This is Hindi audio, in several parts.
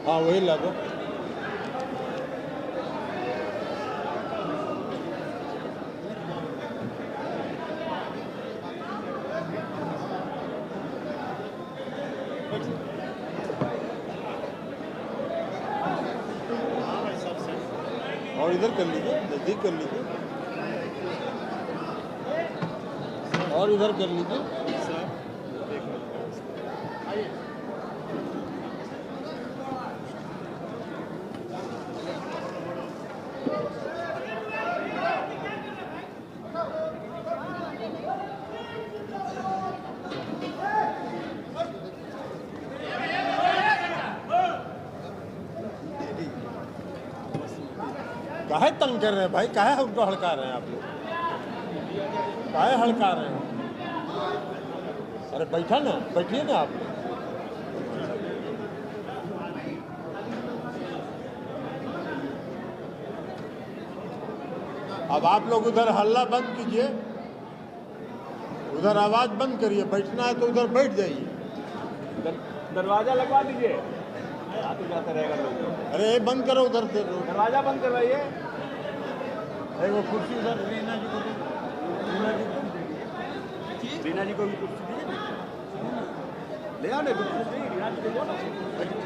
हाँ वही लागो। और इधर कर लीजिए, नजदीक कर लीजिए, और इधर कर लीजिए। काहे तंग कर रहे हैं भाई, काहे उनको हड़का रहे हैं आप लोग, काहे हड़का रहे हैं? अरे बैठा ना, बैठिए ना आप। अब आप लोग उधर हल्ला बंद कीजिए, उधर आवाज बंद करिए, बैठना है तो उधर बैठ जाइए। दरवाजा लगवा दीजिए, आते जाते रहेगा लोग। अरे बंद करो उधर से, दरवाजा बंद करवाइए। वो कुर्सी उधर रीना जी को, रीना जी को भी कुर्सी दीजिए, ले आओ ना कुर्सी, रीना जी को लो ना, बैठिए।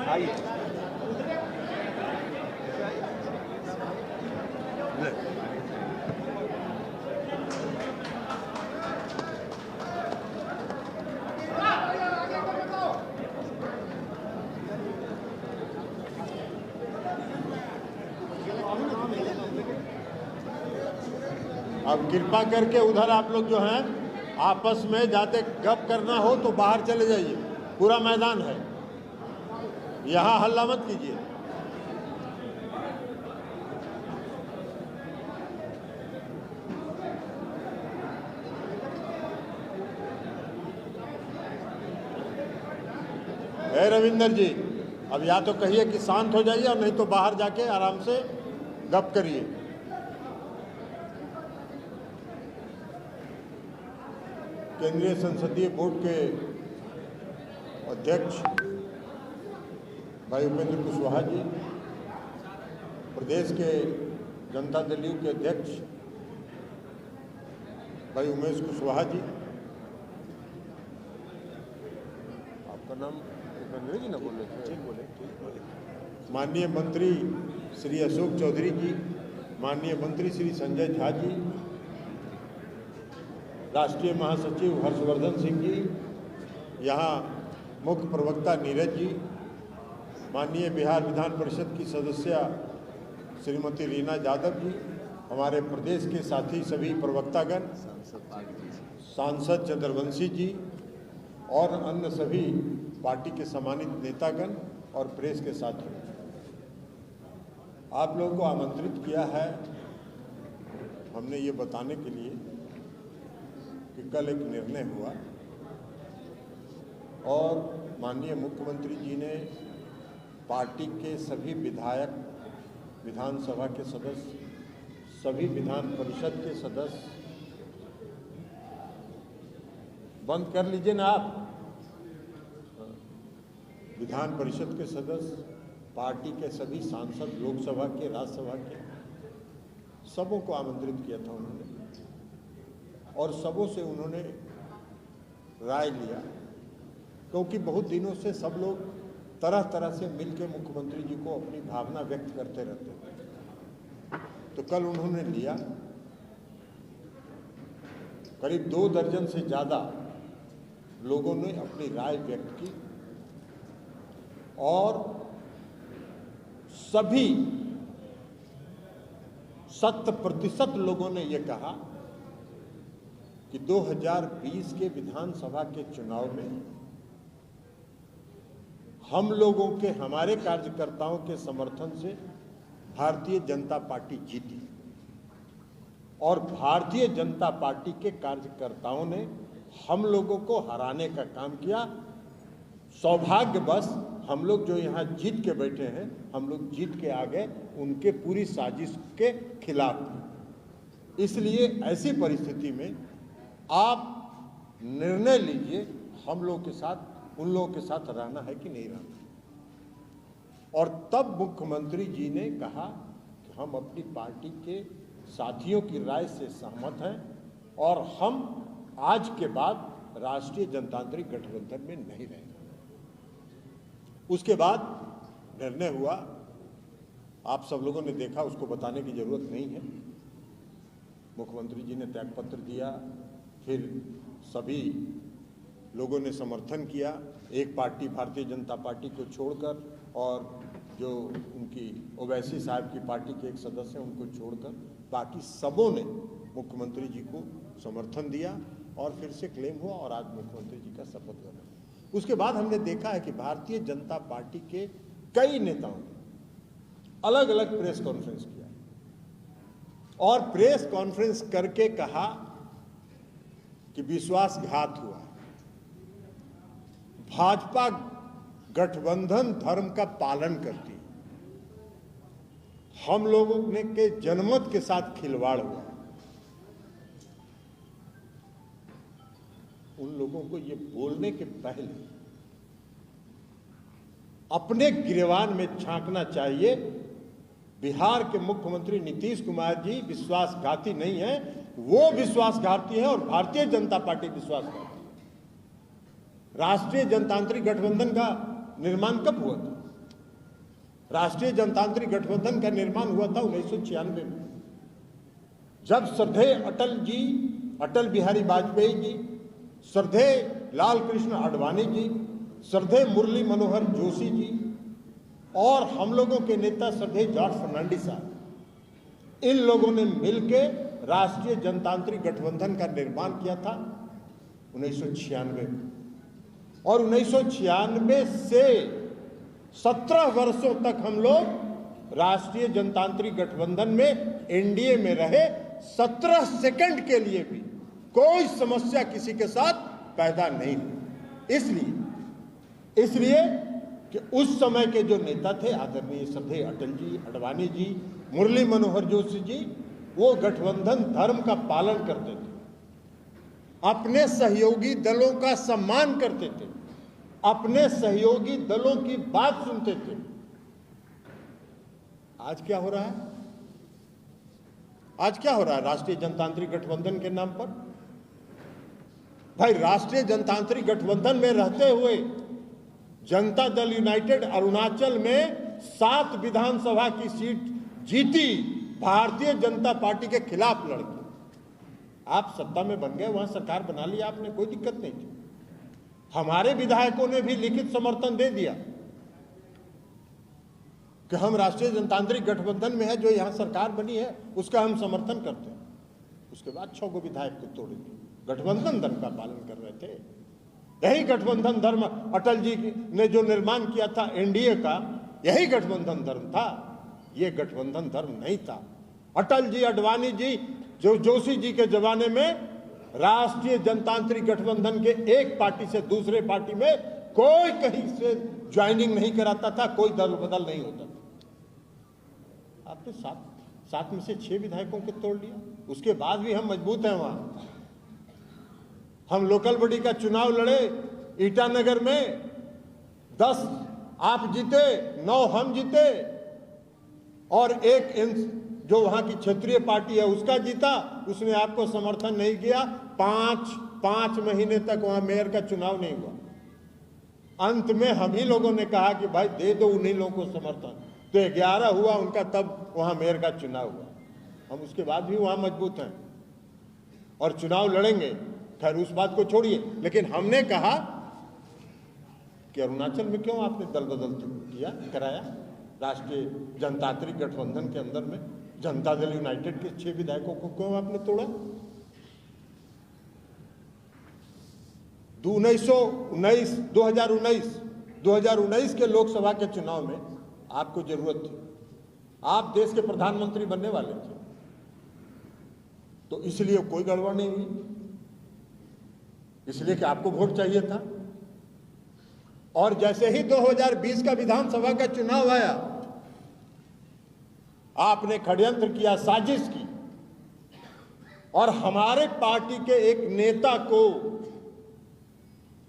आइए अब कृपा करके उधर आप लोग जो हैं आपस में जाते गप करना हो तो बाहर चले जाइए, पूरा मैदान है, यहाँ हल्ला मत कीजिए। हे रविंदर जी, अब या तो कहिए कि शांत हो जाइए और नहीं तो बाहर जाके आराम से गप करिए। केंद्रीय संसदीय बोर्ड के अध्यक्ष भाई उपेंद्र कुशवाहा जी, प्रदेश के जनता दल यू के अध्यक्ष भाई उमेश कुशवाहा जी, आपका नाम उपेंद्र जी ना बोले थे? ठीक बोले। माननीय मंत्री श्री अशोक चौधरी जी, माननीय मंत्री श्री संजय झा जी, राष्ट्रीय महासचिव हर्षवर्धन सिंह जी, यहाँ मुख्य प्रवक्ता नीरज जी, माननीय बिहार विधान परिषद की सदस्य श्रीमती रीना यादव जी, हमारे प्रदेश के साथी सभी प्रवक्तागण, सांसद चंद्रवंशी जी और अन्य सभी पार्टी के सम्मानित नेतागण और प्रेस के साथियों, आप लोगों को आमंत्रित किया है हमने ये बताने के लिए कि कल एक निर्णय हुआ और माननीय मुख्यमंत्री जी ने पार्टी के सभी विधायक, विधानसभा के सदस्य, सभी विधान परिषद के सदस्य, बंद कर लीजिए ना आप, विधान परिषद के सदस्य, पार्टी के सभी सांसद, लोकसभा के, राज्यसभा के, सबों को आमंत्रित किया था उन्होंने और सबों से उन्होंने राय लिया, क्योंकि बहुत दिनों से सब लोग तरह तरह से मिलकर मुख्यमंत्री जी को अपनी भावना व्यक्त करते रहते थे। तो कल उन्होंने लिया, करीब 2 दर्जन से ज़्यादा लोगों ने अपनी राय व्यक्त की और सभी 100% लोगों ने यह कहा कि 2020 के विधानसभा के चुनाव में हम लोगों के, हमारे कार्यकर्ताओं के समर्थन से भारतीय जनता पार्टी जीती और भारतीय जनता पार्टी के कार्यकर्ताओं ने हम लोगों को हराने का काम किया। सौभाग्यवश हम लोग जो यहाँ जीत के बैठे हैं, हम लोग जीत के आ गए उनके पूरी साजिश के खिलाफ। इसलिए ऐसी परिस्थिति में आप निर्णय लीजिए, हम लोगों के साथ, उन लोगों के साथ रहना है कि नहीं रहना। और तब मुख्यमंत्री जी ने कहा कि हम अपनी पार्टी के साथियों की राय से सहमत हैं और हम आज के बाद राष्ट्रीय जनतांत्रिक गठबंधन में नहीं रहेंगे। उसके बाद निर्णय हुआ, आप सब लोगों ने देखा, उसको बताने की जरूरत नहीं है। मुख्यमंत्री जी ने त्यागपत्र दिया, फिर सभी लोगों ने समर्थन किया, एक पार्टी भारतीय जनता पार्टी को छोड़कर और जो उनकी ओवैसी साहब की पार्टी के एक सदस्य हैं उनको छोड़कर बाकी सबों ने मुख्यमंत्री जी को समर्थन दिया और फिर से क्लेम हुआ और आज मुख्यमंत्री जी का शपथ ग्रहण। उसके बाद हमने देखा है कि भारतीय जनता पार्टी के कई नेताओं ने अलग अलग प्रेस कॉन्फ्रेंस किया और प्रेस कॉन्फ्रेंस करके कहा कि विश्वासघात हुआ, भाजपा गठबंधन धर्म का पालन करती है, हम लोगों ने के जनमत के साथ खिलवाड़ हुआ। उन लोगों को ये बोलने के पहले अपने गिरेबान में झांकना चाहिए। बिहार के मुख्यमंत्री नीतीश कुमार जी विश्वासघाती नहीं है, वो विश्वासघाती है और भारतीय जनता पार्टी विश्वासघाती है। राष्ट्रीय जनतांत्रिक गठबंधन का निर्माण कब हुआ था? राष्ट्रीय जनतांत्रिक गठबंधन का निर्माण हुआ था 1996 में, जब श्रद्धेय अटल जी, अटल बिहारी वाजपेयी जी, श्रद्धेय लाल कृष्ण आडवाणी जी, श्रद्धेय मुरली मनोहर जोशी जी और हम लोगों के नेता श्रद्धेय जॉर्ज फर्नांडिस साहब, इन लोगों ने मिलकर राष्ट्रीय जनतांत्रिक गठबंधन का निर्माण किया था 1996 में। और 1996 से 17 वर्षों तक हम लोग राष्ट्रीय जनतांत्रिक गठबंधन में एनडीए में रहे। 17 सेकंड के लिए भी कोई समस्या किसी के साथ पैदा नहीं हुई। इसलिए कि उस समय के जो नेता थे आदरणीय श्रद्धेय अटल जी, आडवाणी जी, मुरली मनोहर जोशी जी, वो गठबंधन धर्म का पालन करते थे, अपने सहयोगी दलों का सम्मान करते थे, अपने सहयोगी दलों की बात सुनते थे। आज क्या हो रहा है? आज क्या हो रहा है राष्ट्रीय जनतांत्रिक गठबंधन के नाम पर? भाई, राष्ट्रीय जनतांत्रिक गठबंधन में रहते हुए जनता दल यूनाइटेड अरुणाचल में 7 विधानसभा की सीट जीती, भारतीय जनता पार्टी के खिलाफ लड़की। आप सत्ता में बन गए, वहां सरकार बना ली आपने, कोई दिक्कत नहीं थी। हमारे विधायकों ने भी लिखित समर्थन दे दिया कि हम राष्ट्रीय जनतांत्रिक गठबंधन में है, जो यहां सरकार बनी है उसका हम समर्थन करते हैं। उसके बाद 6 विधायक को तोड़ दिए। गठबंधन धर्म का पालन कर रहे थे। यही गठबंधन धर्म अटल जी ने जो निर्माण किया था एनडीए का, यही गठबंधन धर्म था। ये गठबंधन धर्म नहीं था। अटल जी, आडवाणी जी, जो जोशी जी के जमाने में राष्ट्रीय जनतांत्रिक गठबंधन के एक पार्टी से दूसरे पार्टी में कोई कहीं से ज्वाइनिंग नहीं कराता था, कोई दल बदल नहीं होता था। आपने 7 में से 6 विधायकों को तोड़ लिया। उसके बाद भी हम मजबूत हैं। वहां हम लोकल बॉडी का चुनाव लड़े ईटानगर में, 10 आप जीते, 9 हम जीते और एक जो वहां की क्षेत्रीय पार्टी है उसका जीता, उसने आपको समर्थन नहीं किया। 5 महीने तक वहां मेयर का चुनाव नहीं हुआ। अंत में हम ही लोगों ने कहा कि भाई दे दो उन्हीं लोगों को समर्थन, तो 11 हुआ उनका, तब वहां मेयर का चुनाव हुआ। हम उसके बाद भी वहां मजबूत हैं और चुनाव लड़ेंगे। खैर उस बात को छोड़िए, लेकिन हमने कहा कि अरुणाचल में क्यों आपने दल बदल कराया राष्ट्रीय जनतांत्रिक गठबंधन के अंदर में? जनता दल यूनाइटेड के 6 विधायकों को क्यों आपने तोड़ा? 2019 के लोकसभा के चुनाव में आपको जरूरत थी, आप देश के प्रधानमंत्री बनने वाले थे, तो इसलिए कोई गड़बड़ नहीं हुई, इसलिए कि आपको वोट चाहिए था। और जैसे ही 2020 का विधानसभा का चुनाव आया, आपने षड्यंत्र किया, साजिश की, और हमारे पार्टी के एक नेता को,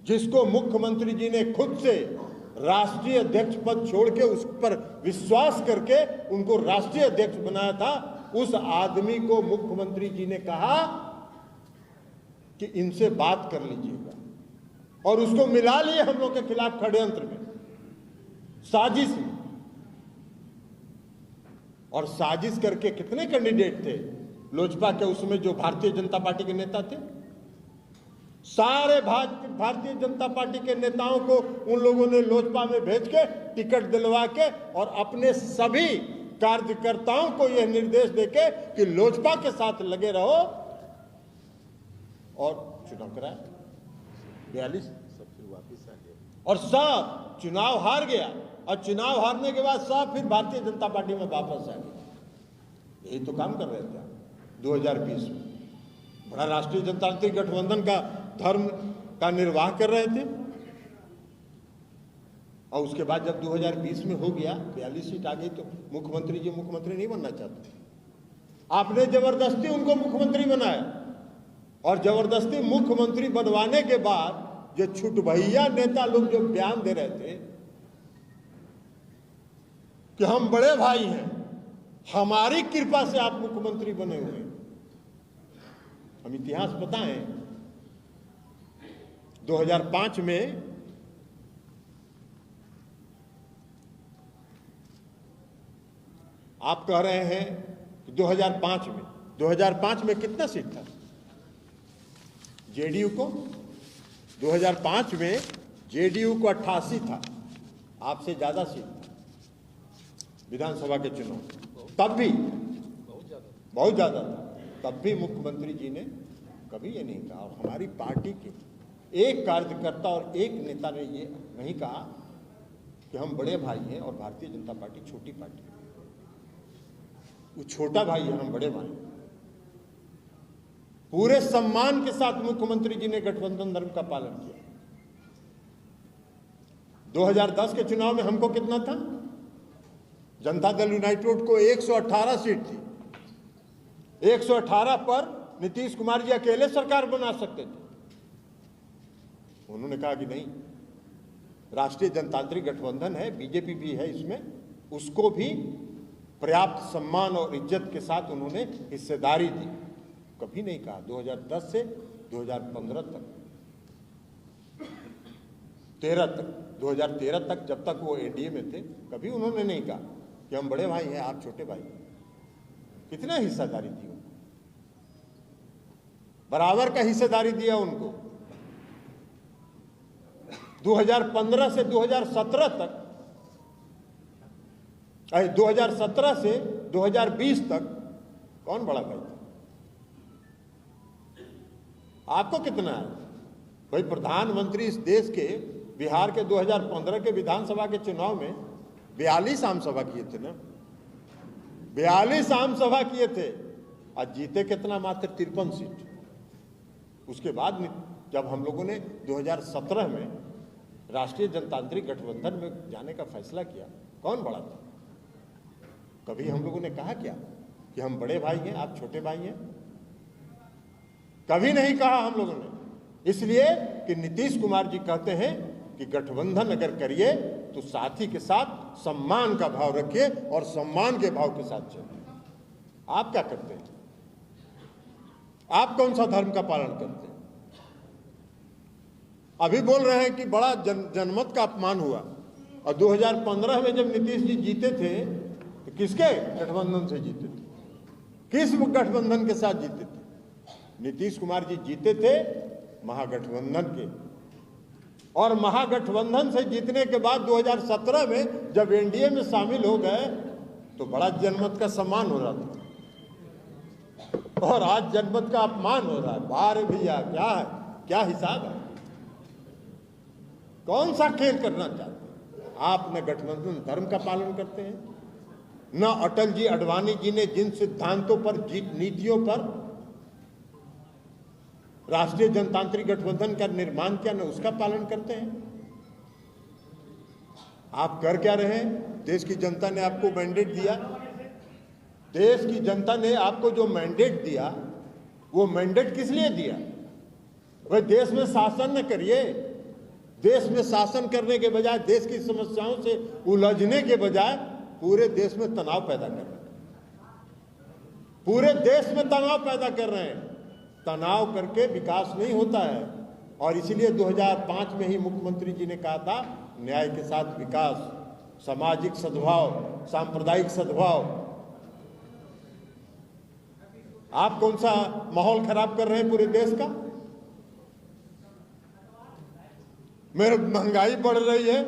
जिसको मुख्यमंत्री जी ने खुद से राष्ट्रीय अध्यक्ष पद छोड़ के उस पर विश्वास करके उनको राष्ट्रीय अध्यक्ष बनाया था, उस आदमी को मुख्यमंत्री जी ने कहा कि इनसे बात कर लीजिएगा, और उसको मिला लिए हम लोग के खिलाफ षड्यंत्र में, साजिश में। और साजिश करके कितने कैंडिडेट थे लोजपा के, उसमें जो भारतीय जनता पार्टी के नेता थे, सारे भारतीय जनता पार्टी के नेताओं को उन लोगों ने लोजपा में भेज के टिकट दिलवा के और अपने सभी कार्यकर्ताओं को यह निर्देश देके कि लोजपा के साथ लगे रहो, और चुनाव कराया 42, सब फिर वापिस आ गया, और सब चुनाव हार गया, और चुनाव हारने के बाद सब फिर भारतीय जनता पार्टी में वापस आ गया। यही तो काम कर रहे थे 2020 में, बड़ा राष्ट्रीय जनतांत्रिक गठबंधन का धर्म का निर्वाह कर रहे थे। और उसके बाद जब 2020 में हो गया, 42 सीट आ गई, तो मुख्यमंत्री जी मुख्यमंत्री नहीं बनना चाहते, आपने जबरदस्ती उनको मुख्यमंत्री बनाया, और जबरदस्ती मुख्यमंत्री बनवाने के बाद जो छुटभैया नेता लोग जो बयान दे रहे थे कि हम बड़े भाई हैं, हमारी कृपा से आप मुख्यमंत्री बने हुए हैं। हम इतिहास बताएं, 2005 में आप कह रहे हैं कि 2005 में कितना सीट था जेडीयू को? 2005 में जेडीयू को 88 था, आपसे ज्यादा सीट था विधानसभा के चुनाव, तब भी बहुत ज्यादा था। तब भी मुख्यमंत्री जी ने कभी ये नहीं कहा, और हमारी पार्टी के एक कार्यकर्ता और एक नेता ने ये नहीं कहा कि हम बड़े भाई हैं और भारतीय जनता पार्टी छोटी पार्टी है। वो छोटा भाई है, हम बड़े भाई हैं। पूरे सम्मान के साथ मुख्यमंत्री जी ने गठबंधन धर्म का पालन किया। 2010 के चुनाव में हमको कितना था? जनता दल यूनाइटेड को 118 सीट थी। 118 पर नीतीश कुमार जी अकेले सरकार बना सकते थे। उन्होंने कहा कि नहीं, राष्ट्रीय जनतांत्रिक गठबंधन है, बीजेपी भी है इसमें, उसको भी पर्याप्त सम्मान और इज्जत के साथ उन्होंने हिस्सेदारी दी। कभी नहीं कहा 2010 से 2015 तक, 2013 तक जब तक वो एनडीए में थे, कभी उन्होंने नहीं कहा कि हम बड़े भाई हैं, आप छोटे भाई हैं। कितना हिस्सेदारी दी उनको, बराबर का हिस्सेदारी दिया उनको। 2015 से 2017 तक, 2017 से 2020 तक कौन बड़ा भाई था? आपको कितना है भाई? प्रधानमंत्री इस देश के बिहार के 2015 के विधानसभा के चुनाव में 42 आम सभा किए थे ना, 42 आम सभा किए थे, और जीते कितना? मात्र 53 सीट। उसके बाद जब हम लोगों ने 2017 में राष्ट्रीय जनतांत्रिक गठबंधन में जाने का फैसला किया, कौन बड़ा था? कभी हम लोगों ने कहा क्या कि हम बड़े भाई हैं, आप छोटे भाई हैं? कभी नहीं कहा हम लोगों ने, इसलिए कि नीतीश कुमार जी कहते हैं कि गठबंधन अगर करिए तो साथी के साथ सम्मान का भाव रखिए और सम्मान के भाव के साथ चलिए। आप क्या करते हैं? आप कौन सा धर्म का पालन करते हैं? अभी बोल रहे हैं कि बड़ा जनमत का अपमान हुआ, और 2015 में जब नीतीश जी जीते थे तो किसके गठबंधन से जीते थे? किस गठबंधन के साथ जीते थे? नीतीश कुमार जी जीते थे महागठबंधन के, और महागठबंधन से जीतने के बाद 2017 में जब एनडीए में शामिल हो गए तो बड़ा जनमत का सम्मान हो रहा था, और आज जनमत का अपमान हो रहा है। बाहर भैया क्या है, क्या हिसाब है? कौन सा खेल करना चाहते हैं आप? न गठबंधन धर्म का पालन करते हैं, न अटल जी अडवाणी जी ने जिन सिद्धांतों पर, नीतियों पर राष्ट्रीय जनतांत्रिक गठबंधन का निर्माण किया, न उसका पालन करते हैं। आप कर क्या रहे हैं? देश की जनता ने आपको मैंडेट दिया, देश की जनता ने आपको जो मैंडेट दिया, वो मैंडेट किस लिए दिया? वह देश में शासन न करिए। देश में शासन करने के बजाय, देश की समस्याओं से उलझने के बजाय पूरे देश में तनाव पैदा कर रहे हैं। पूरे देश में तनाव पैदा कर रहे हैं। तनाव करके विकास नहीं होता है। और इसीलिए 2005 में ही मुख्यमंत्री जी ने कहा था, न्याय के साथ विकास, सामाजिक सद्भाव, सांप्रदायिक सद्भाव। आप कौन सा माहौल खराब कर रहे हैं पूरे देश का? मेरे महंगाई बढ़ रही है।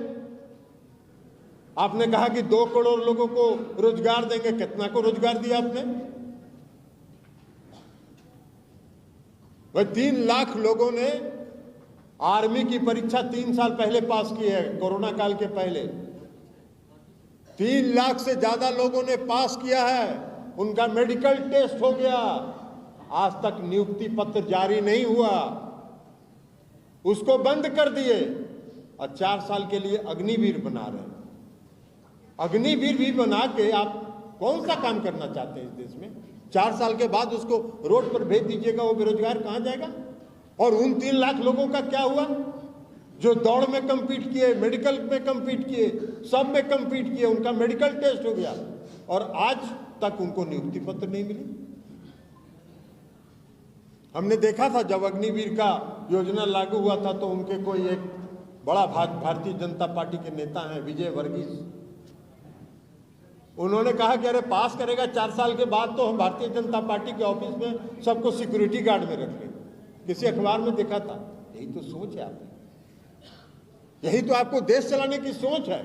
आपने कहा कि 2 करोड़ लोगों को रोजगार देंगे। कितना को रोजगार दिया आपने? वह 3 लाख लोगों ने आर्मी की परीक्षा 3 साल पहले पास की है, कोरोना काल के पहले। 3 लाख से ज्यादा लोगों ने पास किया है। उनका मेडिकल टेस्ट हो गया। आज तक नियुक्ति पत्र जारी नहीं हुआ, उसको बंद कर दिए और 4 साल के लिए अग्निवीर बना रहे हैं। अग्निवीर भी बना के आप कौन सा काम करना चाहते हैं इस देश में? 4 साल के बाद उसको रोड पर भेज दीजिएगा, वो बेरोजगार कहां जाएगा? और उन 3 लाख लोगों का क्या हुआ जो दौड़ में कम्पीट किए, मेडिकल में कम्पीट किए, सब में कम्पीट किए, उनका मेडिकल टेस्ट हो गया और आज तक उनको नियुक्ति पत्र नहीं मिली। हमने देखा था जब अग्निवीर का योजना लागू हुआ था तो उनके कोई एक बड़ा भारतीय जनता पार्टी के नेता हैं, विजय वर्गीस, उन्होंने कहा कि अरे पास करेगा 4 साल के बाद तो हम भारतीय जनता पार्टी के ऑफिस में सबको सिक्योरिटी गार्ड में रख लेंगे। किसी अखबार में देखा था। यही तो सोच है आपकी, यही तो आपको देश चलाने की सोच है।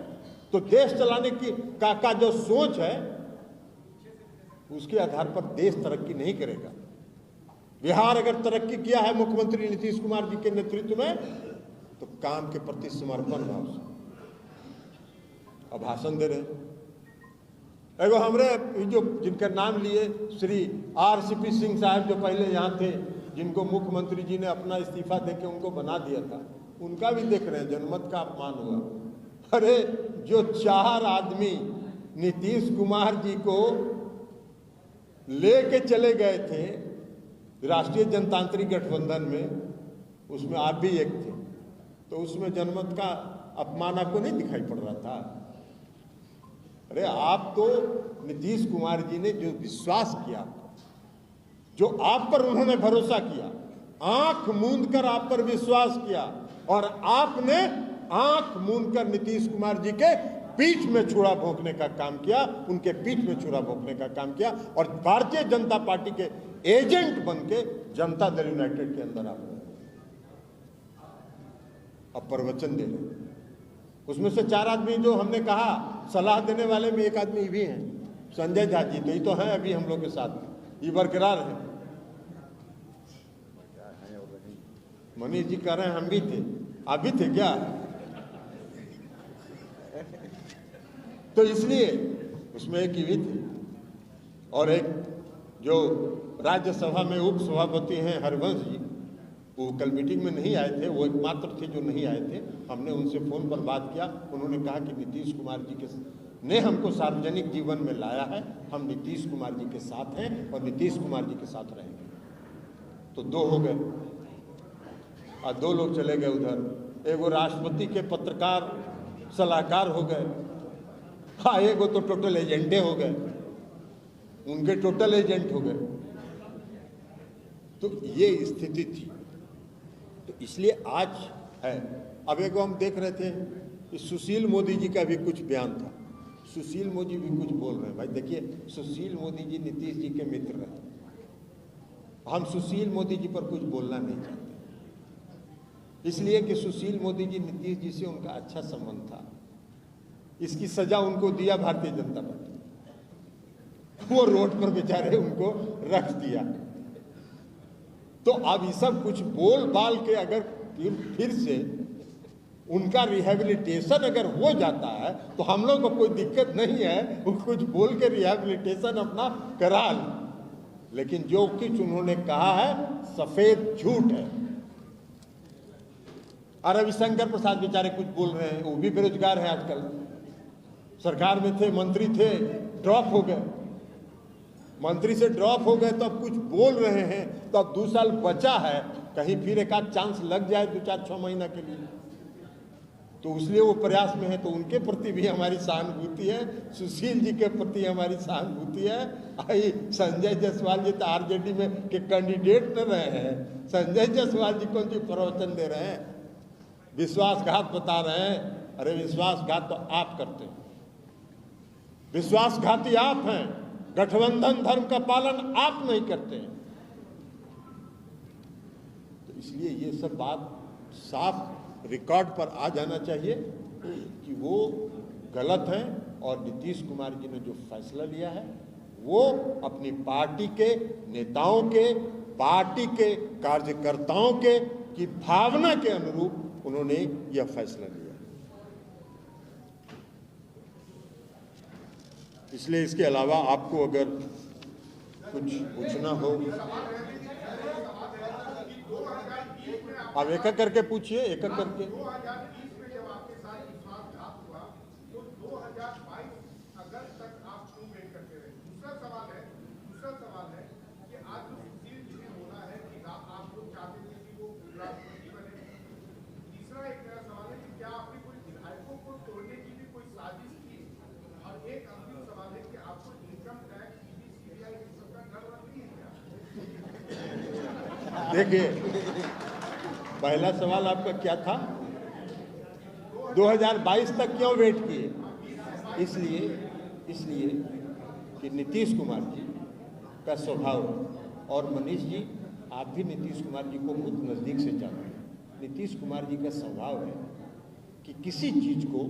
तो देश चलाने की का जो सोच है उसके आधार पर देश तरक्की नहीं करेगा। बिहार अगर तरक्की किया है मुख्यमंत्री नीतीश कुमार जी के नेतृत्व में तो काम के प्रति समर्पण भाव से। अब भाषण दे रहे एगो हमरे जो जिनका नाम लिए श्री RCP सिंह साहब जो पहले यहाँ थे, जिनको मुख्यमंत्री जी ने अपना इस्तीफा देके उनको बना दिया था, उनका भी देख रहे हैं जनमत का अपमान हुआ। अरे जो 4 आदमी नीतीश कुमार जी को लेके चले गए थे राष्ट्रीय जनतांत्रिक गठबंधन में, उसमें आप भी एक थे, तो उसमें जनमत का अपमान आपको नहीं दिखाई पड़ रहा था? अरे आप तो नीतीश कुमार जी ने जो विश्वास किया, जो आप पर उन्होंने भरोसा किया, आंख मूंद कर आप पर विश्वास किया और आपने आंख मूंद कर नीतीश कुमार जी के पीठ में छुरा भोंकने का काम किया, उनके पीठ में छुरा भोंकने का काम किया और भारतीय जनता पार्टी के एजेंट बन के जनता दल यूनाइटेड के अंदर आप अब प्रवचन दे रहे। उसमें से 4 आदमी जो हमने कहा सलाह देने वाले में एक आदमी भी हैं, संजय झा जी, तो ये तो हैं अभी हम लोग के साथ, ये बरकरार हैं। मनीष जी कह रहे हैं हम भी थे, आप भी थे क्या? तो इसलिए उसमें एक ही थे और एक जो राज्यसभा में उप सभापति हैं हरिवंश जी, वो कल मीटिंग में नहीं आए थे, वो एकमात्र थे जो नहीं आए थे। हमने उनसे फोन पर बात किया, उन्होंने कहा कि नीतीश कुमार जी ने हमको सार्वजनिक जीवन में लाया है, हम नीतीश कुमार जी के साथ हैं और नीतीश कुमार जी के साथ रहेंगे। तो 2 हो गए और 2 लोग चले गए उधर। एगो राष्ट्रपति के पत्रकार सलाहकार हो गए, हाँ एगो तो टोटल एजेंटे हो गए, उनके टोटल एजेंट हो गए। तो ये स्थिति थी। तो इसलिए आज है। अब एक हम देख रहे थे कि सुशील मोदी जी का भी कुछ बयान था, सुशील मोदी भी कुछ बोल रहे हैं। भाई देखिए, सुशील मोदी जी नीतीश जी के मित्र रहे, हम सुशील मोदी जी पर कुछ बोलना नहीं चाहते, इसलिए कि सुशील मोदी जी नीतीश जी से उनका अच्छा संबंध था। इसकी सजा उनको दिया भारतीय जनता पार्टी। वो रोड पर बेचारे उनको रख दिया। तो अब ये सब कुछ बोल बाल के अगर फिर से उनका रिहैबिलिटेशन अगर हो जाता है तो हम लोग को कोई दिक्कत नहीं है, वो कुछ बोल के रिहैबिलिटेशन अपना करा ले। लेकिन जो कुछ उन्होंने कहा है सफेद झूठ है। और रविशंकर प्रसाद बेचारे कुछ बोल रहे हैं, वो भी बेरोजगार है आजकल, सरकार में थे, मंत्री थे, ड्रॉप हो गए, मंत्री से ड्रॉप हो गए तो अब कुछ बोल रहे हैं। तो अब 2 साल बचा है, कहीं फिर एक आध चांस लग जाए 2-4-6 महीना के लिए, तो इसलिए वो प्रयास में है। तो उनके प्रति भी हमारी सहानुभूति है, सुशील जी के प्रति हमारी सहानुभूति है। आई संजय जायसवाल जी तो आरजेडी में के कैंडिडेट न रहे हैं, संजय जायसवाल जी कौन सी प्रवचन दे रहे हैं, विश्वासघात बता रहे हैं। अरे विश्वासघात तो आप करते हैं, विश्वासघाती आप हैं, गठबंधन धर्म का पालन आप नहीं करते हैं। तो इसलिए ये सब बात साफ रिकॉर्ड पर आ जाना चाहिए कि वो गलत है। और नीतीश कुमार जी ने जो फैसला लिया है वो अपनी पार्टी के नेताओं के, पार्टी के कार्यकर्ताओं के की भावना के अनुरूप उन्होंने यह फैसला लिया। इसलिए इसके अलावा आपको अगर कुछ पूछना हो आप एक एक करके पूछिए, एक एक करके। 2020 में जब आपके साथ विश्वासघात हुआ तो 2022 अगस्त तक आप क्यों वेट करते रहे? दूसरा सवाल है कि आज जो सुशील जी ने बोला है कि आप लोग चाहते थे कि वो राष्ट्रपति बने। तीसरा एक मेरा सवाल है कि क्या आपने कोई विधायकों को तोड़ने की भी कोई साजिश की? और एक अंतिम सवाल है कि आपको इनकम टैक्स, ईडी, सीबीआई इन सबका डर नहीं है क्या? देखिए, पहला सवाल आपका क्या था? 2022 तक क्यों वेट किए? इसलिए कि नीतीश कुमार जी का स्वभाव, और मनीष जी आप भी नीतीश कुमार जी को बहुत नज़दीक से जानते हैं, नीतीश कुमार जी का स्वभाव है कि किसी चीज़ को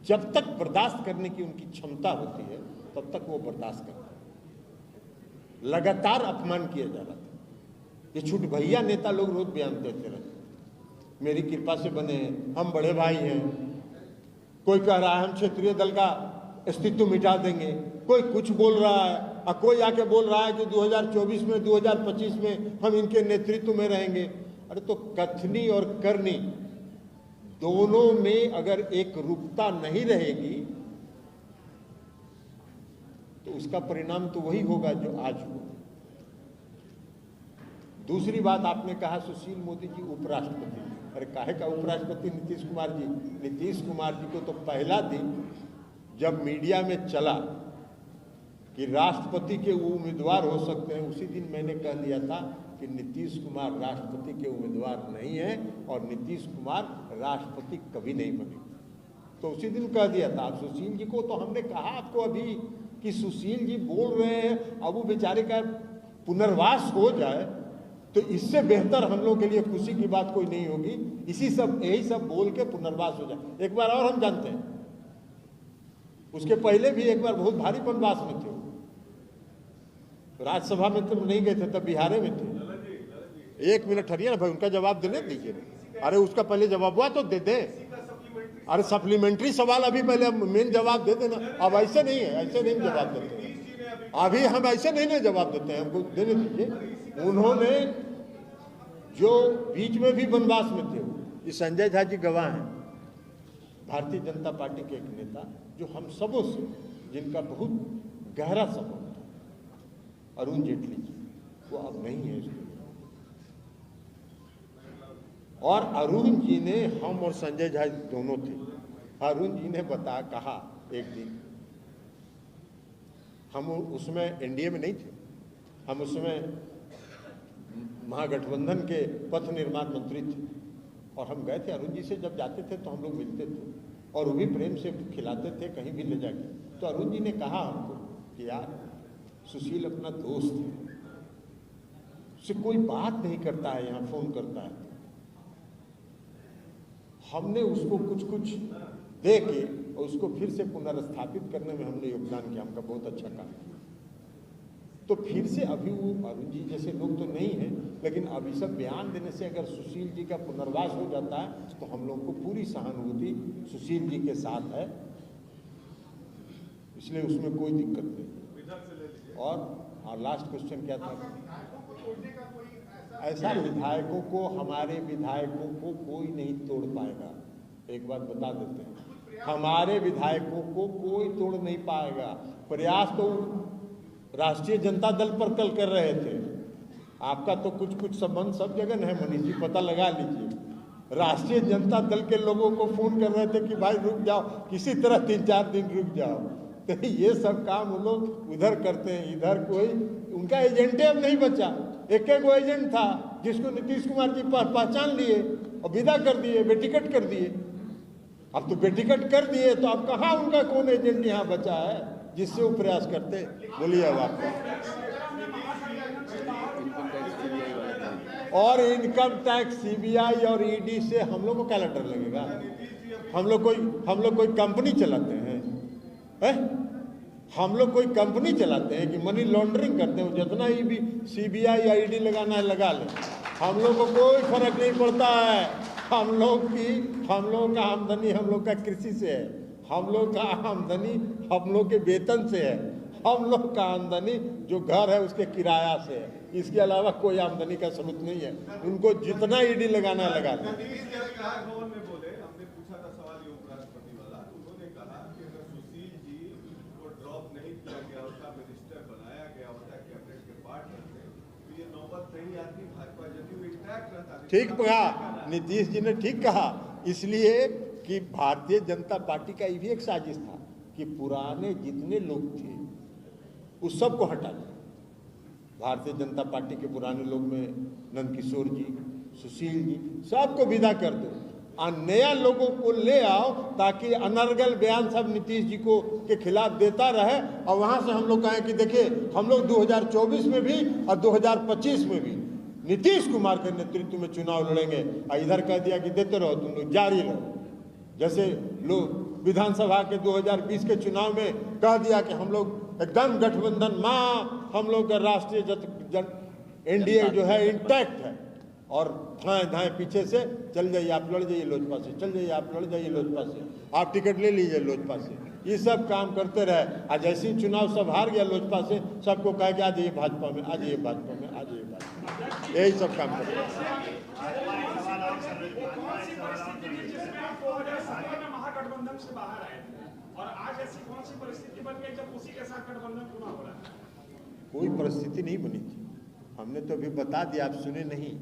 जब तक बर्दाश्त करने की उनकी क्षमता होती है तब तक वो बर्दाश्त करते हैं। लगातार अपमान किया जा रहा था, ये छूट भैया नेता लोग रोज बयान देते रहते, मेरी कृपा से बने हैं, हम बड़े भाई हैं, कोई कह रहा है हम क्षेत्रीय दल का अस्तित्व मिटा देंगे, कोई कुछ बोल रहा है, और कोई आके बोल रहा है कि 2024 में 2025 में हम इनके नेतृत्व में रहेंगे। अरे तो कथनी और करनी दोनों में अगर एक रूपता नहीं रहेगी तो उसका परिणाम तो वही होगा जो आज हुआ। दूसरी बात आपने कहा सुशील मोदी जी उपराष्ट्रपति, अरे काहे का उपराष्ट्रपति नीतीश कुमार जी? नीतीश कुमार जी को तो पहला दिन जब मीडिया में चला कि राष्ट्रपति के उम्मीदवार हो सकते हैं, उसी दिन मैंने कह दिया था कि नीतीश कुमार राष्ट्रपति के उम्मीदवार नहीं है और नीतीश कुमार राष्ट्रपति कभी नहीं बने। तो उसी दिन कह दिया था। सुशील जी को तो हमने कहा आपको अभी कि सुशील जी बोल रहे हैं, अब वो बेचारे का पुनर्वास हो जाए तो इससे बेहतर हम लोग के लिए खुशी की बात कोई नहीं होगी। यही सब बोल के पुनर्वास हो जाए। एक बार और हम जानते हैं, उसके पहले भी एक बार बहुत भारी वनवास में थे, राज्यसभा में तो नहीं गए थे, तब बिहार में थे। 1 मिनट हरिए ना भाई, उनका जवाब देने दीजिए। अरे उसका पहले जवाब हुआ तो दे दे। अरे सप्लीमेंट्री सवाल अभी पहले मेन जवाब दे देना। अब ऐसे नहीं है, ऐसे नहीं जवाब देते हैं, अभी हम ऐसे नहीं जवाब देते हैं, हमको देने दीजिए। उन्होंने जो बीच में भी वनवास में थे, ये संजय झा जी गवाह हैं, भारतीय जनता पार्टी के एक नेता जो हम सबों से जिनका बहुत गहरा संबंध था, अरुण जेटली जी, वो अब नहीं है इस दुनिया। और अरुण जी ने, हम और संजय झा दोनों थे, अरुण जी ने कहा एक दिन, हम उसमें एनडीए में नहीं थे, हम उसमें महागठबंधन के पथ निर्माण मंत्री थे, और हम गए थे अरुण जी से, जब जाते थे तो हम लोग मिलते थे और वो भी प्रेम से खिलाते थे कहीं भी ले जाके। तो अरुण जी ने कहा हमको कि यार सुशील अपना दोस्त है, उससे कोई बात नहीं करता है, यहाँ फोन करता है। हमने उसको कुछ कुछ दे के और उसको फिर से पुनर्स्थापित करने में हमने योगदान किया, हमका बहुत अच्छा काम किया। तो फिर से अभी वो अरुण जी जैसे लोग तो नहीं हैं, लेकिन अभी सब बयान देने से अगर सुशील जी का पुनर्वास हो जाता है तो हम लोग को पूरी सहानुभूति सुशील जी के साथ है, इसलिए उसमें कोई दिक्कत नहीं। और लास्ट क्वेश्चन क्या था? ऐसा विधायकों को, हमारे विधायकों को कोई नहीं तोड़ पाएगा। एक बात बता देते हैं, हमारे विधायकों को कोई तोड़ नहीं पाएगा। प्रयास तो राष्ट्रीय जनता दल पर कल कर रहे थे, आपका तो कुछ कुछ संबंध सब जगह है, मनीष जी पता लगा लीजिए। राष्ट्रीय जनता दल के लोगों को फोन कर रहे थे कि भाई रुक जाओ, किसी तरह 3-4 दिन रुक जाओ। तो ये सब काम वो लोग उधर करते हैं, इधर कोई उनका एजेंटे अब नहीं बचा। एक एजेंट था जिसको नीतीश कुमार जी पहचान लिए और विदा कर दिए, बेटिकट कर दिए। अब तो बेटिकट कर दिए तो अब कहाँ उनका कौन एजेंट यहाँ बचा है जिससे वो प्रयास करते? बोलिए अब आप। और इनकम टैक्स, सीबीआई और ईडी से हम लोग को क्या डर लगेगा? हम लोग कोई कंपनी चलाते हैं? हम लोग कोई कंपनी चलाते हैं कि मनी लॉन्ड्रिंग करते हैं? जितना ही भी सीबीआई या ईडी लगाना है लगा लें, हम लोग को कोई फर्क नहीं पड़ता है। हम लोग का आमदनी हम लोग का कृषि से है, हम लोग का आमदनी हम लोग के वेतन से है, हम लोग का आमदनी जो घर है उसके किराया से है। इसके अलावा कोई आमदनी का स्रोत नहीं है। उनको जितना ईडी लगाना है लगा लें। ठीक कहा नीतीश जी ने, ठीक कहा। इसलिए कि भारतीय जनता पार्टी का ये भी एक साजिश था कि पुराने जितने लोग थे उस सबको हटा दो। भारतीय जनता पार्टी के पुराने लोग में नंदकिशोर जी, सुशील जी, सबको विदा कर दो और नया लोगों को ले आओ, ताकि अनर्गल बयान सब नीतीश जी को के खिलाफ देता रहे। और वहां से हम लोग कहें कि देखिए हम लोग 2024 में भी और 2025 में भी नीतीश कुमार के नेतृत्व में चुनाव लड़ेंगे। और इधर कह दिया कि देते रहो, तुम लोग जारी रहो। जैसे लोग विधानसभा के 2020 के चुनाव में कह दिया कि हम लोग एकदम गठबंधन हम लोग का राष्ट्रीय एनडीए जो है इंटैक्ट है, और धाए धाए पीछे से चल जाइए आप, लड़ जाइए लोजपा से, चल जाइए आप, लड़ जाइए लोजपा से, आप टिकट ले लीजिए लोजपा से। ये सब काम करते रहे। आज जैसे ही चुनाव सब हार गया लोजपा से, सबको कहा कि आ जाइए भाजपा में, आ जाइए भाजपा में, आ जाइए भाजपा में। यही सब काम करते हैं। महागठबंधन से बाहर आए और आज ऐसी कौन सी परिस्थिति बन गई जब उसी के साथ गठबंधन पूरा हो रहा है? कोई परिस्थिति नहीं बनी थी। हमने तो अभी बता दिया, आप सुने नहीं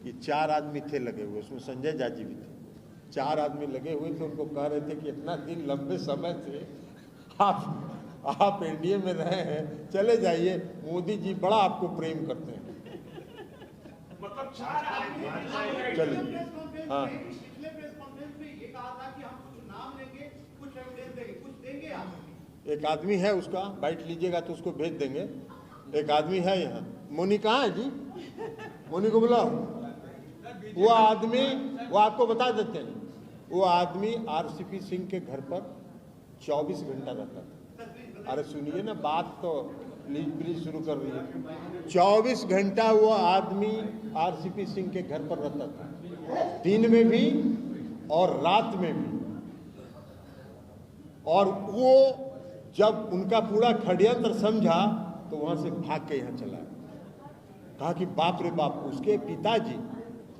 कि 4 आदमी थे लगे हुए, उसमें संजय जाजी भी थे। 4 आदमी लगे हुए थे, उनको कह रहे थे कि इतना दिन लंबे समय से आप एनडीए में रहे हैं, चले जाइए, मोदी जी बड़ा आपको प्रेम करते हैं। मतलब 4 आदमी चलिए, हाँ, एक आदमी है, उसका बाइट लीजिएगा तो उसको भेज देंगे। एक आदमी है यहाँ, मोनी कहाँ है जी? मोनी को बुलाओ। वो आदमी, वो आपको बता देते हैं, वो आदमी आरसीपी सिंह के घर पर 24 घंटा रहता था। अरे सुनिए ना बात, तो प्लीज शुरू कर रही है। 24 घंटा वो आदमी आरसीपी सिंह के घर पर रहता था, दिन में भी और रात में भी। और वो जब उनका पूरा षड्यंत्र समझा तो वहां से भाग के यहाँ चला, कहा कि बाप रे बाप। उसके पिताजी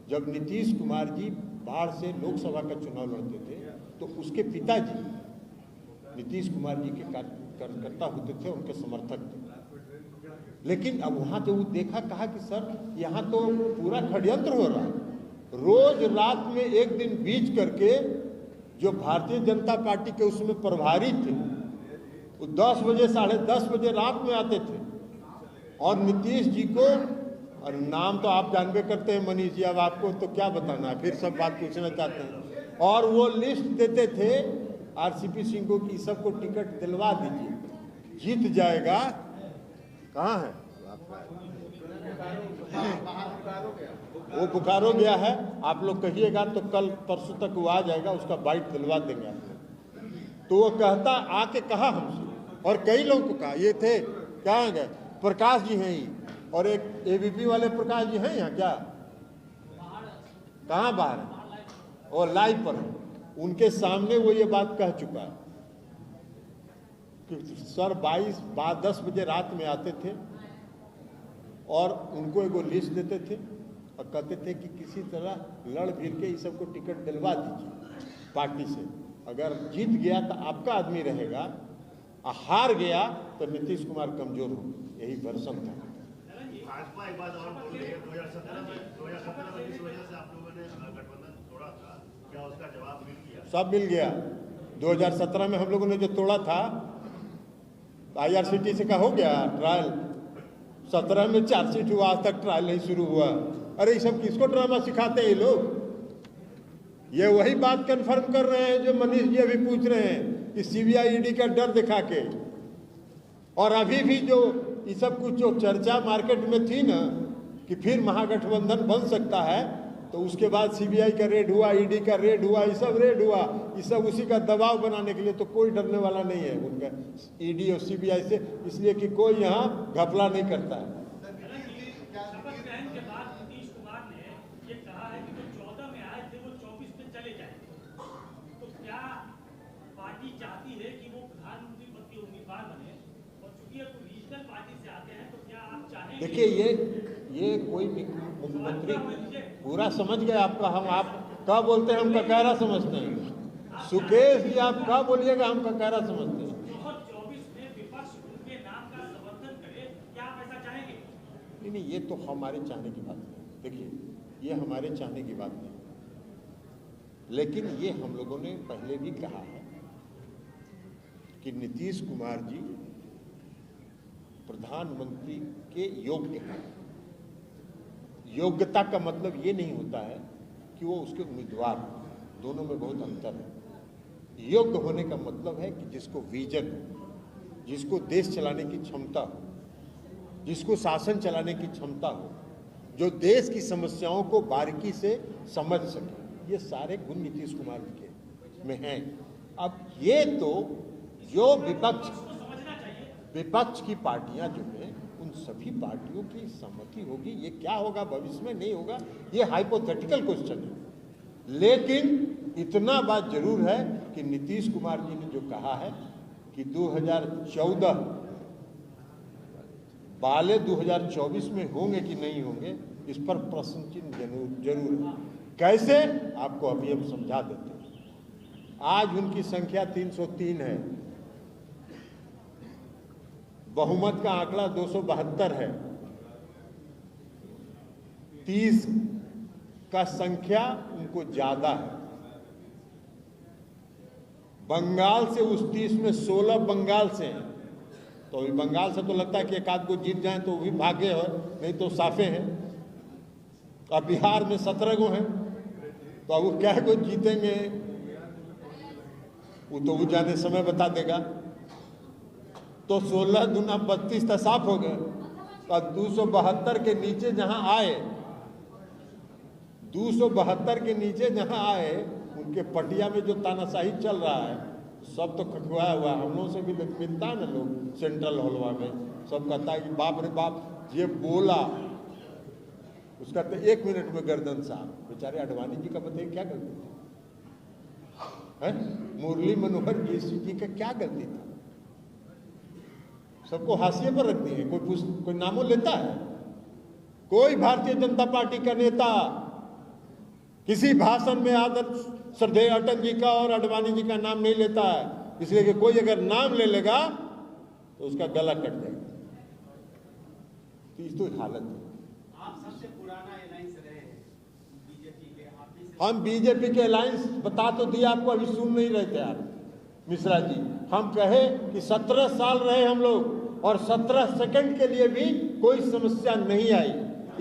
जब नीतीश कुमार जी बाढ़ से लोकसभा का चुनाव लड़ते थे तो उसके पिताजी नीतीश कुमार जी के कार्यकर्ता होते थे, उनके समर्थक थे। लेकिन अब वहां तो वो देखा, कहा कि सर यहाँ तो पूरा षड्यंत्र हो रहा है। रोज रात में एक दिन बीच करके जो भारतीय जनता पार्टी के उसमें प्रभारी थे वो 10 बजे 10:30 बजे रात में आते थे और नीतीश जी को, और नाम तो आप जानबे करते हैं मनीष जी, अब आपको तो क्या बताना है, फिर सब बात पूछना चाहते हैं। और वो लिस्ट देते थे आरसीपी सिंह को कि सबको टिकट दिलवा दीजिए, जीत जाएगा। कहाँ है वो? बुखारो गया है। आप लोग कहिएगा तो कल परसों तक वो आ जाएगा, उसका बाइट दिलवा देंगे आप लोग। तो वो कहता आके कहा हमसे, और कई लोगों को कहा, ये थे क्या गए प्रकाश जी हैं ही, और एक एबीपी वाले प्रकाश जी हैं यहाँ क्या, कहाँ बाहर है, और लाइव पर उनके सामने वो ये बात कह चुका है कि सर 10 बजे रात में आते थे और उनको एगो लिस्ट देते थे और कहते थे कि किसी तरह लड़ भिड़ के इस सबको टिकट दिलवा दीजिए पार्टी से, अगर जीत गया तो आपका आदमी रहेगा, और हार गया तो नीतीश कुमार कमजोर हो, यही वर्षन था। भाजपा एक बात और बोल रही है, 2017 में जिस वजह से आप लोगों ने गठबंधन तोड़ा था, क्या उसका जवाब मिल गया? सब मिल गया। 2017 में हम लोगों ने जो तोड़ा था, IRCTC का हो गया ट्रायल, 17 में चार्जशीट हुआ, आज तक ट्रायल नहीं शुरू हुआ। अरे ये सब किसको ड्रामा सिखाते हैं ये लोग? ये वही बात कंफर्म कर रहे हैं जो मनीष जी अभी पूछ रहे हैं कि CBI ED का डर दिखा के, और अभी भी जो ये सब कुछ जो चर्चा मार्केट में थी ना कि फिर महागठबंधन बन सकता है, तो उसके बाद CBI का रेड हुआ, ED का रेड हुआ, ये सब रेड हुआ, ये सब उसी का दबाव बनाने के लिए, तो कोई डरने वाला नहीं है उनका ED और CBI से, इसलिए कि कोई यहाँ घपला नहीं करता है। शपथ ग्रहण के बाद नीतीश कुमार ने ये कहा है कि जो 14 में आए थे वो 24 में चले जाएंगे, तो क्या पार्टी चाहती है कि वो प्रधानमंत्री पद के उम्मीदवार बने, और चूंकि अब रीजनल पार्टी से आते हैं तो क्या आप चाहेंगे? देखिए ये कोई भी मुख्यमंत्री पूरा समझ गए आपका, हम आप क्या बोलते हैं हम ककारा समझते हैं। सुकेश जी आप क्या बोलिएगा, हम ककारा समझते हैं। 2024 में विपक्ष उनके नाम का समर्थन करे, क्या आप ऐसा चाहेंगे? नहीं, ये तो हमारे चाहने की बात नहीं। देखिए ये हमारे चाहने की बात नहीं, लेकिन ये हम लोगों ने पहले भी कहा है कि नीतीश कुमार जी प्रधानमंत्री के योग्य हैं। योग्यता का मतलब ये नहीं होता है कि वो उसके उम्मीदवार, दोनों में बहुत अंतर है। योग्य होने का मतलब है कि जिसको विजन हो, जिसको देश चलाने की क्षमता हो, जिसको शासन चलाने की क्षमता हो, जो देश की समस्याओं को बारीकी से समझ सके, ये सारे गुण नीतीश कुमार जी के में हैं। अब ये तो जो विपक्ष की पार्टियां जो हैं, उन सभी पार्टियों की सहमति होगी। ये क्या होगा भविष्य में नहीं होगा, ये हाइपोथेटिकल क्वेश्चन है, लेकिन इतना बात जरूर है कि नीतीश कुमार जी ने जो कहा है कि 2014 वाले 2024 में होंगे कि नहीं होंगे, इस पर प्रश्न चिन्ह जरूर है। कैसे, आपको अभी हम समझा देते हैं। आज उनकी संख्या 303 है, बहुमत का आंकड़ा 272 है, 30 का संख्या उनको ज्यादा है। बंगाल से उस 30 में 16 बंगाल से हैं, तो अभी बंगाल से तो लगता है कि एक आध को जीत जाए तो भी भाग्य हो, नहीं तो साफे हैं। अब बिहार में 17 गो हैं, तो अब वो क्या को जीतेंगे वो तो वो जाने समय बता देगा। तो 16 दूना 32 तो साफ हो गए। तो 272 के नीचे जहां आए, 272 के नीचे जहां आए, उनके पटिया में जो तानाशाही चल रहा है सब तो खखवाया हुआ। हम लोगों से भी मिलता है ना लोग सेंट्रल हॉलवा में, सब कहता है कि बाप रे बाप ये बोला, उसका तो 1 मिनट में गर्दन साहब। बेचारे अडवाणी जी का बताइए क्या गलती है? मुरली मनोहर जोशी जी का क्या गलती था? सबको हाशिए पर रख दिए। कोई नामों लेता है? कोई भारतीय जनता पार्टी का नेता किसी भाषण में आदर श्रद्धेय अटल जी का और अडवाणी जी का नाम नहीं लेता है, इसलिए कि कोई अगर नाम ले लेगा तो उसका गला कट जाएगा। तो हालत है। आप सबसे पुराना अलायंस रहे हैं बीजेपी के, हम बीजेपी के अलायंस बता तो दिया आपको, अभी सुन नहीं रहे थे यार मिश्रा जी। हम कहे कि 17 साल रहे हम लोग और 17 सेकंड के लिए भी कोई समस्या नहीं आई,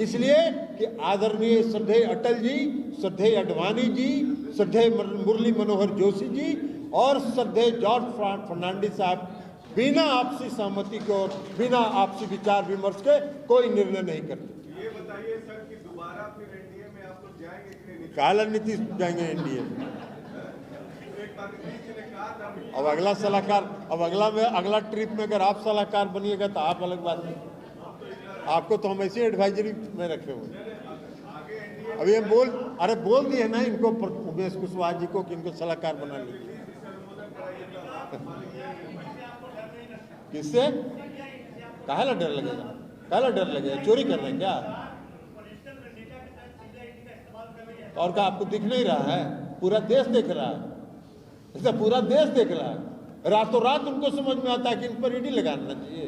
इसलिए कि आदरणीय श्रद्धेय अटल जी, श्रद्धेय अडवाणी जी, श्रद्धेय मुरली मनोहर जोशी जी और श्रद्धेय जॉर्ज फर्नांडिस साहब बिना आपसी सहमति के और बिना आपसी विचार विमर्श के कोई निर्णय नहीं करते। ये बताइए सर कि दोबारा फिर एनडीए में आप लोग जाएंगे कि नहीं? काला नीतीश जाएंगे एनडीए में। एक बार नीतीश जी ने कहा था अब अगला सलाहकार, अब अगला ट्रिप में अगर आप सलाहकार बनिएगा तो आप अलग बात है, आपको तो हम ऐसे एडवाइजरी में रखे हुए हैं। अभी हम बोल दिए ना इनको, उमेश कुशवाहा जी को, कि इनको सलाहकार बना लीजिए। किससे? काहे ला डर लगेगा? काहे डर लगेगा? चोरी कर रहे हैं क्या? और क्या आपको दिख नहीं रहा है? पूरा देश देख रहा है, ऐसा पूरा देश देख रहा है। रातों रात उनको समझ में आता है कि इन पर ईडी लगाना चाहिए।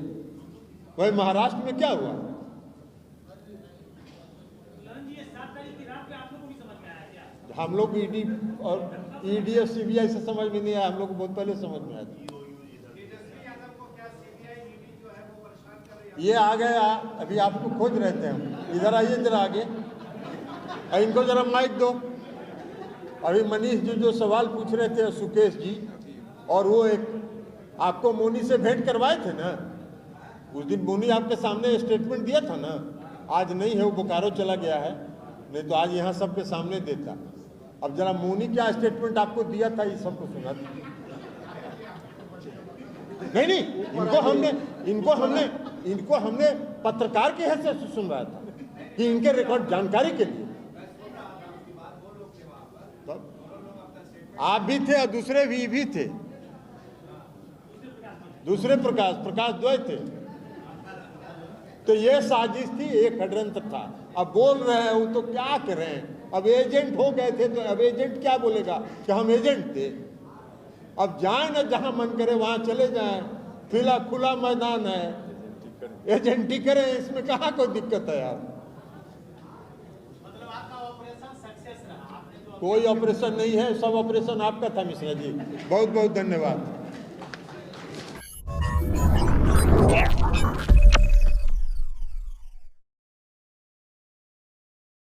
वही महाराष्ट्र में क्या हुआ? हम लोग ईडी और सीबीआई से समझ में नहीं आया, हम लोग को बहुत पहले समझ में आया था। ये आ गया, अभी आपको खोज रहे थे हम। इधर आइए जरा आगे, इनको जरा माइक दो। अभी मनीष जी जो सवाल पूछ रहे थे, सुकेश जी, और वो एक आपको मोनी से भेंट करवाए थे ना उस दिन। मोनी आपके सामने स्टेटमेंट दिया था ना, आज नहीं है, वो बोकारो चला गया है, नहीं तो आज यहाँ सबके सामने देता। अब जरा मोनी क्या स्टेटमेंट आपको दिया था, ये सबको सुना था। नहीं, इनको हमने पत्रकार की हैसियत से सुनवाया था कि इनके रिकॉर्ड जानकारी के लिए। तो आप भी थे और दूसरे भी थे, दूसरे प्रकाश द्वय थे। तो ये साजिश थी, एक षड्यंत्र था। अब बोल रहे हैं वो तो क्या करें, अब एजेंट हो गए थे, तो अब एजेंट क्या बोलेगा कि हम एजेंट थे। अब जाए ना, जहां मन करे वहां चले जाएं, फिलहाल खुला मैदान है, एजेंटी करें, इसमें कहाँ कोई दिक्कत है यार। मतलब आपका ऑपरेशन सक्सेस रहा, आपने जो कोई ऑपरेशन नहीं है, सब ऑपरेशन आपका था मिश्रा जी। बहुत बहुत धन्यवाद।